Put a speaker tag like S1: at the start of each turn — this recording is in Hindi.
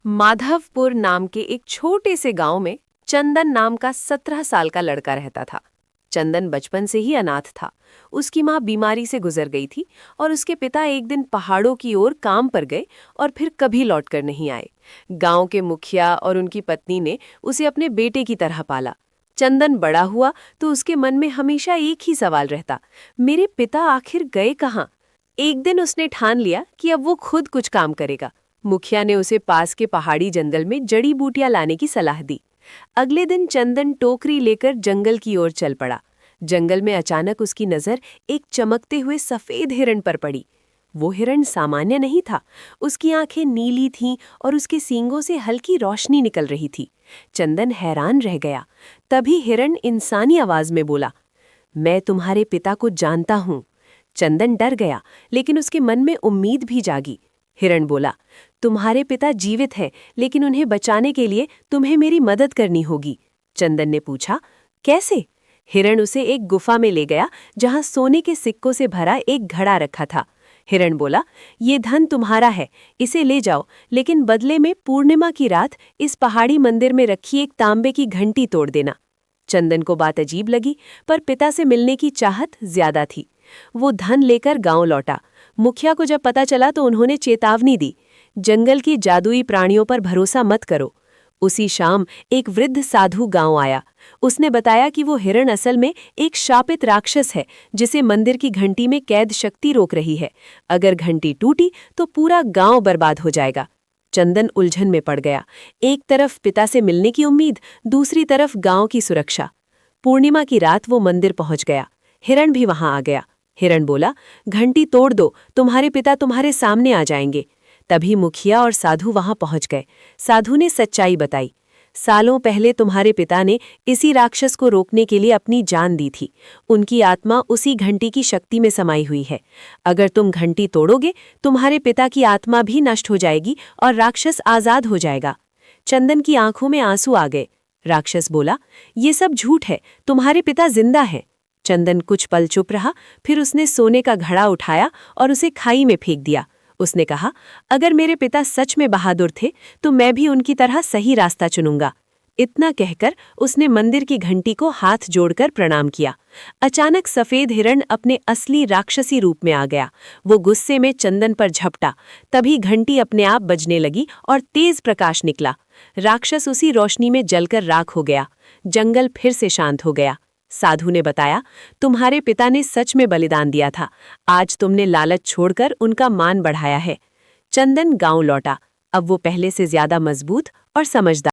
S1: माधवपुर नाम के एक छोटे से गांव में चंदन नाम का 17 साल का लड़का रहता था। चंदन बचपन से ही अनाथ था। उसकी माँ बीमारी से गुजर गई थी और उसके पिता एक दिन पहाड़ों की ओर काम पर गए और फिर कभी लौटकर नहीं आए। गांव के मुखिया और उनकी पत्नी ने उसे अपने बेटे की तरह पाला। चंदन बड़ा हुआ तो उसके मन में हमेशा एक ही सवाल रहता, मेरे पिता आखिर गए कहाँ। एक दिन उसने ठान लिया कि अब वो खुद कुछ काम करेगा। मुखिया ने उसे पास के पहाड़ी जंगल में जड़ी बूटियां लाने की सलाह दी। अगले दिन चंदन टोकरी लेकर जंगल की ओर चल पड़ा। जंगल में अचानक उसकी नजर एक चमकते हुए सफेद हिरण पर पड़ी। वो हिरण सामान्य नहीं था। उसकी आंखें नीली थीं और उसके सींगों से हल्की रोशनी निकल रही थी। चंदन हैरान रह गया। तभी हिरण इंसानी आवाज में बोला, मैं तुम्हारे पिता को जानता हूँ। चंदन डर गया, लेकिन उसके मन में उम्मीद भी जागी। हिरण बोला, तुम्हारे पिता जीवित हैं, लेकिन उन्हें बचाने के लिए तुम्हें मेरी मदद करनी होगी। चंदन ने पूछा, कैसे? हिरण उसे एक गुफा में ले गया जहां सोने के सिक्कों से भरा एक घड़ा रखा था। हिरण बोला, ये धन तुम्हारा है, इसे ले जाओ, लेकिन बदले में पूर्णिमा की रात इस पहाड़ी मंदिर में रखी एक तांबे की घंटी तोड़ देना। चंदन को बात अजीब लगी, पर पिता से मिलने की चाहत ज्यादा थी। वो धन लेकर गांव लौटा। मुखिया को जब पता चला तो उन्होंने चेतावनी दी, जंगल की जादुई प्राणियों पर भरोसा मत करो। उसी शाम एक वृद्ध साधु गांव आया। उसने बताया कि वो हिरण असल में एक शापित राक्षस है, जिसे मंदिर की घंटी में कैद शक्ति रोक रही है। अगर घंटी टूटी तो पूरा गांव बर्बाद हो जाएगा। चंदन उलझन में पड़ गया। एक तरफ पिता से मिलने की उम्मीद, दूसरी तरफ गांव की सुरक्षा। पूर्णिमा की रात वो मंदिर पहुंच गया। हिरण भी वहां आ गया। हिरण बोला, घंटी तोड़ दो, तुम्हारे पिता तुम्हारे सामने आ जाएंगे। तभी मुखिया और साधु वहां पहुंच गए। साधु ने सच्चाई बताई, सालों पहले तुम्हारे पिता ने इसी राक्षस को रोकने के लिए अपनी जान दी थी। उनकी आत्मा उसी घंटी की शक्ति में समाई हुई है। अगर तुम घंटी तोड़ोगे, तुम्हारे पिता की आत्मा भी नष्ट हो जाएगी और राक्षस आजाद हो जाएगा। चंदन की आंखों में आंसू आ गए। राक्षस बोला, ये सब झूठ है, तुम्हारे पिता जिंदा हैं। चंदन कुछ पल चुप रहा, फिर उसने सोने का घड़ा उठाया और उसे खाई में फेंक दिया। उसने कहा, अगर मेरे पिता सच में बहादुर थे तो मैं भी उनकी तरह सही रास्ता चुनूंगा। इतना कहकर उसने मंदिर की घंटी को हाथ जोड़कर प्रणाम किया। अचानक सफेद हिरण अपने असली राक्षसी रूप में आ गया। वो गुस्से में चंदन पर झपटा। तभी घंटी अपने आप बजने लगी और तेज प्रकाश निकला। राक्षस उसी रोशनी में जलकर राख हो गया। जंगल फिर से शांत हो गया। साधु ने बताया, तुम्हारे पिता ने सच में बलिदान दिया था। आज तुमने लालच छोड़कर उनका मान बढ़ाया है। चंदन गांव लौटा। अब वो पहले से ज्यादा मजबूत और समझदार